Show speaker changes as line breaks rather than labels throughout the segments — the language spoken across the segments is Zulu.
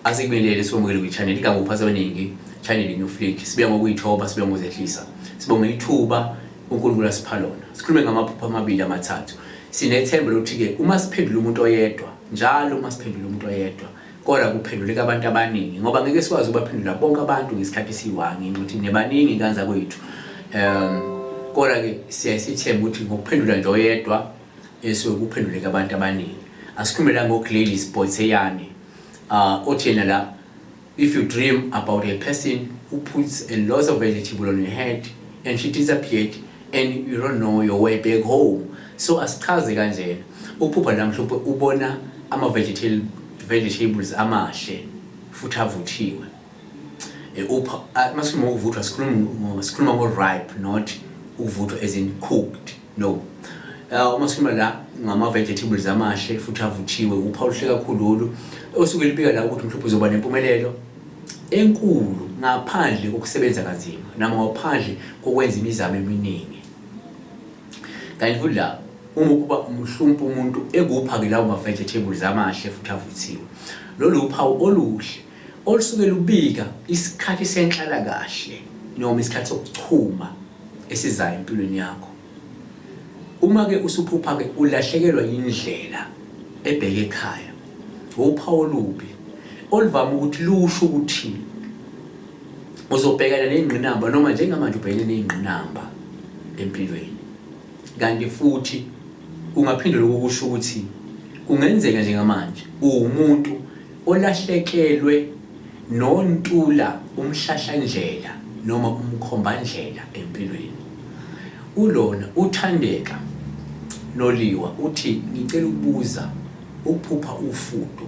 Asikubingelele sibombele kwi-channel igama uphasa abaningi channel New Flick sibeka ngokuyithoba sibeka ngozehlisa sibonga ithuba uNkulunkulu asipha lona sikhulume ngamaphupho amabili amathathu sinethemba lokuthi ke uma siphendula umuntu oyedwa njalo uma siphendula umuntu oyedwa kodwa kuphenduleka abantu abaningi ngoba ngeke sikwazi ukubaphendula bonke abantu ngesikhathi siwangi ukuthi nebaningi kanza kwethu kodwa ke siyasithemba ukuthi ngokuphendula nje oyedwa esokuphenduleka abantu abaningi asikhulumela ngoGladys Botseyane othena la if you dream about a person who puts a lot of vegetable on your head and she disappeared and you don't know your way back home so asichaze kanjena uphupha la mhlophe ubona ama vegetables amashe futhi avuthiwe upha masikhuluma ukuvuthwa sikhuluma ngo ripe not ukuvuthwa as in cooked no masikhuluma la ngama vegetables amashe futhi avuthiwe upha uhle kakhulu osuke libika la ukuthi mhlophe uzoba nempumelelo enkulu ngaphandle kokusebenza kanzima noma ngaphandle kokwenza imizamo eminingi kanti futhi la uma kuba umhlumpu umuntu ekupha ke lawo ma vegetables amashe futhi avuthiwe lolu uphawu oluhle olusuke lubika isikhathi senhlala kahle noma isikhathi sokuchuma esizayo empilweni yakho uma ke usuphupha ke ulahlekelwa indlela ebheke ekhaya uphawu olubi oluvama ukuthi lusho ukuthi uzobhekana nezingqinamba noma njengamanje ubhekene nezingqinamba empilweni kanti futhi kungaphindela ukusho ukuthi kungenzeka njengamanje umuntu olahlekelwe nontula umhlahlandlela noma umkhombandlela empilweni ulona uthandeka noliwa uthi ngicela ukubuza ukuphupha ufudo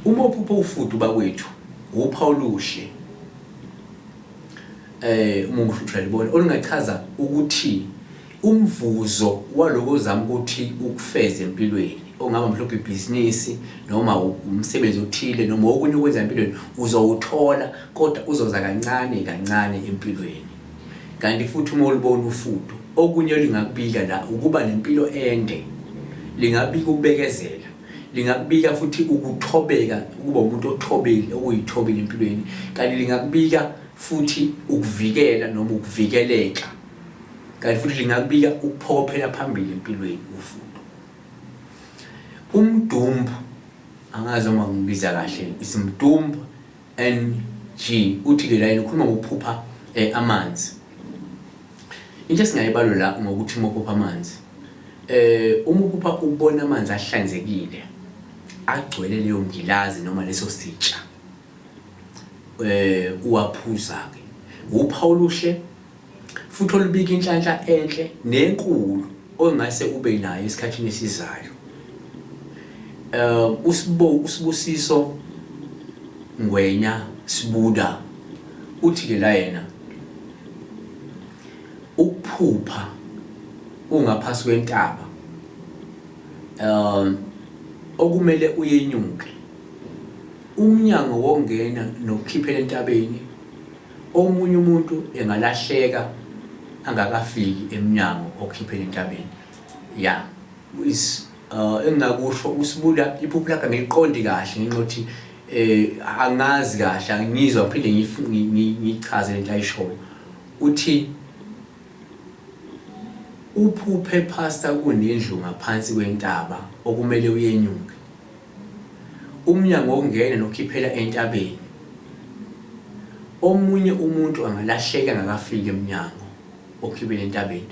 uma uphupha ufudo bakwethu uphawu oluhle umuntu libona olungachaza ukuthi umvuzo waloko ozama ukuthi ukufeze empilweni ongaba mhlophe business noma umsebenzi othile noma okunye okwenza empilweni uzowuthola kodwa uzoza kancane kancane empilweni kanti futhi uma ulibona ufudo okunye lingakubika la ukuba nempilo ende lingabika ukubekezela lingakubika futhi ukuthobeka ukuba umuntu othobile okuyithobile empilweni kanti lingakubika futhi ukuvikela noma ukuvikeleka kanti futhi lingakubika ukuphokophela phambili empilweni ufudo umdumbu angazi uma ngibiza kahle isimdumbu NG uthi ke la ukhuluma ngokuphupha amanzi into esingayibalo la ngokuthi uma uphupha amanzi uma uphupha ubona amanzi ahlanzekile agcwele leyo ngilazi noma leso sitsha uwaphuza ke uphawu oluhle futhi olubika inhlanhla enhle nenkulu ongase ube nayo esikhathini esizayo usibusiso ngwenya sibuda uthi ke la yena ukuphupha ungaphasi kwentaba okumele uyenyuke umnyango wongena nokukhiphela entabeni omunye umuntu engalahleka angakafiki eminyango okukhiphela entabeni engakusho usibuda iphupho lakhe ngiqondi kahle nginqothi angazi kahle angizwa phinde ngichaze lento ayishoyo uthi uphuphe phasta kunendlu ngaphansi kwentaba okumele uyenyuke umnyango ongena nokukhiphela entabeni omunye umuntu angalahleka angakafika eminyango okukhiphela entabeni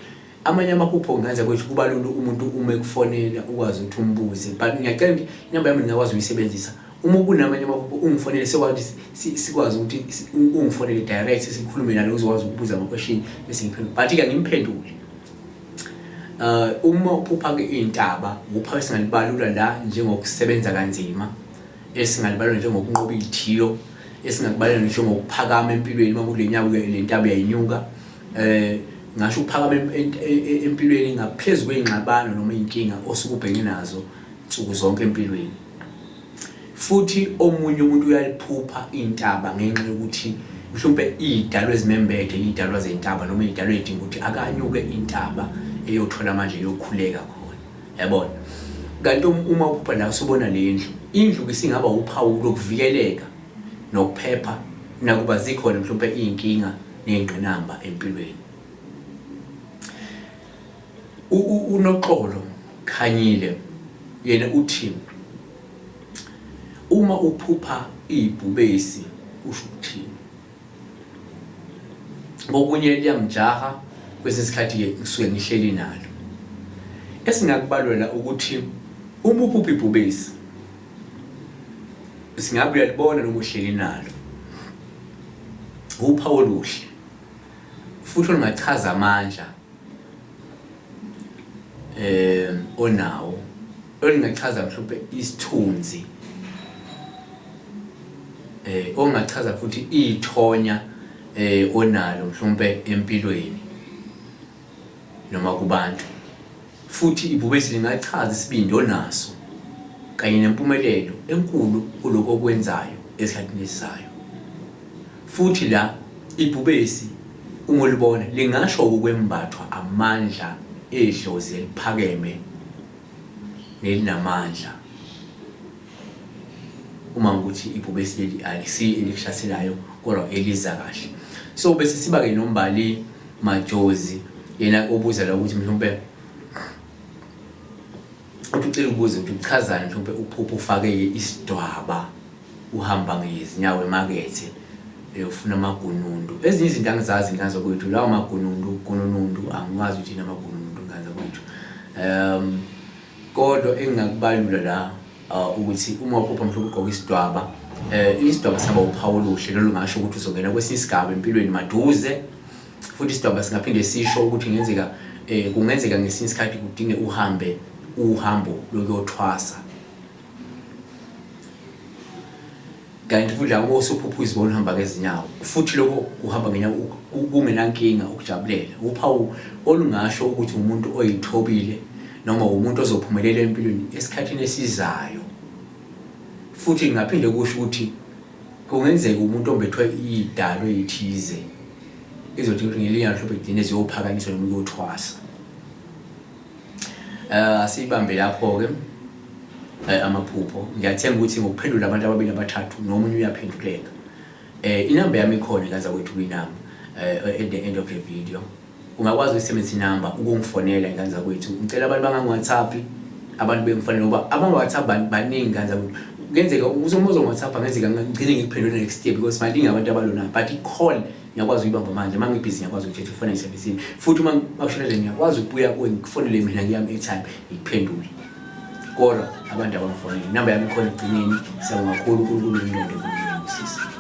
amanye amaphupho ngenza kwethu kuba lulu umuntu uma ekufonela ukwazi ukuthi umbuze but ngiyacela inamba yami ngingakwazi ukuyisebenzisa uma kunamanye amaphupho ungifonele sekwazi sikwazi ukuthi ungifonele direct sikhulume nalo uzokwazi ukubuza ama question bese ngiphendula but ke ngimphendule uma uphupha ke intaba upha esingalibalula la njengokusebenza kanzima esingalibalula njengokunqoba izithiyo esingalibalula njengokuphakama empilweni uma kulenyaka le ntaba yayinyuka ngasho ukuphakama empilweni ngaphezulu kwengxabano noma inkinga osukubhekene nazo nsuku zonke empilweni futhi omunye umuntu uyaliphupha intaba ngenxa yokuthi mhlawumbe idalwa ezimembethe, idalwa zentaba noma idalwa edinga ukuthi akanyuke intaba eyothola amandla yokukhuleka khona. Yabona? Kanti uma uphupha la usubona le indlu ke singaba uphawu lokuvikeleka nokuphepha nakuba zikhona mhlawumbe inkinga nezingqinamba empilweni. uNoxolo Khanyile yena uthi uma uphupha ibhubesi usho ukuthini. Ngokunye liyamjaha kwesinye isikhathi ngisuke ngihleli nalo. Esingakubalwela ukuthi uma uphupha ibhubesi singabe uyalibona noma uhleli nalo. Uphawu oluhle futhi olungachaza amandla onawo, olungachaza mhlawumbe isithunzi, ongachaza futhi ithonya onalo mhlawumbe empilweni noma kubantu. Futhi ibhubesi lingachaza isibindi onaso kanye nempumelelo enkulu kuloko okwenzayo esikhathini esizayo. Futhi la ibhubesi uma ulibona lingasho ukwembathwa amandla edlozi eliphakeme nelinamandla. Uma ukuthi ibhubesi leli alisi elihlaselayo kodwa eliza kahle. So bese siba ke nombali Majozi yena obuza la ukuthi mhlawumbe ucela ubuze ukuthi uchazani mhlawumbe uphupho ufake isidwaba uhamba ngezinyawo emakethe uyofuna amagunundu. Ezinye izinto angizazi ngazo kwethu lawo magunundu angazi ukuthi namagunundu ngazo kwethu. Kodwa engingakubalula la ukuthi uma uphupha mhlawumbe ugqoka isidwaba, isidwaba saba uphawu oluhle lolungasho ukuthi uzongena kwesinye isigaba empilweni maduze. Futhi isidwaba singaphinde sisho ukuthi kungenzeka ngesinye isikhathi kudinge uhambe uhambo lokuyothwasa. Kanti futhi lapho usuphupha izibona uhamba ngezinyawo futhi lokho uhamba ngenyawo kungenankinga ukujabulela. Uphawu olungasho ukuthi umuntu oyithobile noma umuntu ozophumelela empilweni esikhathini esizayo. Futhi ngaphinde kusho ukuthi kungenzeka umuntu ombethwe idalo ezithize izothi ngelinya mhlawumbe idine ziyophakanyiswa noma ukuyothwasa. Asibambe lapho ke amaphupho. Ngiyathemba ukuthi ngokuphendula abantu ababili abathathu noma umunye uyaphenduleka. Inamba yami ikhona ngaza kwethu kwinamba at the end of the video. Ungakwazi ukusebenzisa inamba ukungifonela ngaza kwethu. Ngicela abantu bangaWhatsApp, abantu bengifonela ngoba ama-WhatsApp baningi ngaza kwethu. Kungenzeka uzomuza ngoWhatsApp angenzeka ngigcine ngikuphendula next step because maningi abantu abalona, but i-call ngiyakwazi uyibamba manje. Uma ngibhizi ngiyakwazi ukuthetha ifoni ayisebenzisile. Futhi uma akushonele ngiyakwazi ukubuya kuwe ngifonele mina ngiyami airtime ngikuphendule. Kodwa abantu abangifonela inamba yami ikhona egcineni. Siyabonga kakhulu uNkulunkulu indonde kunisisa.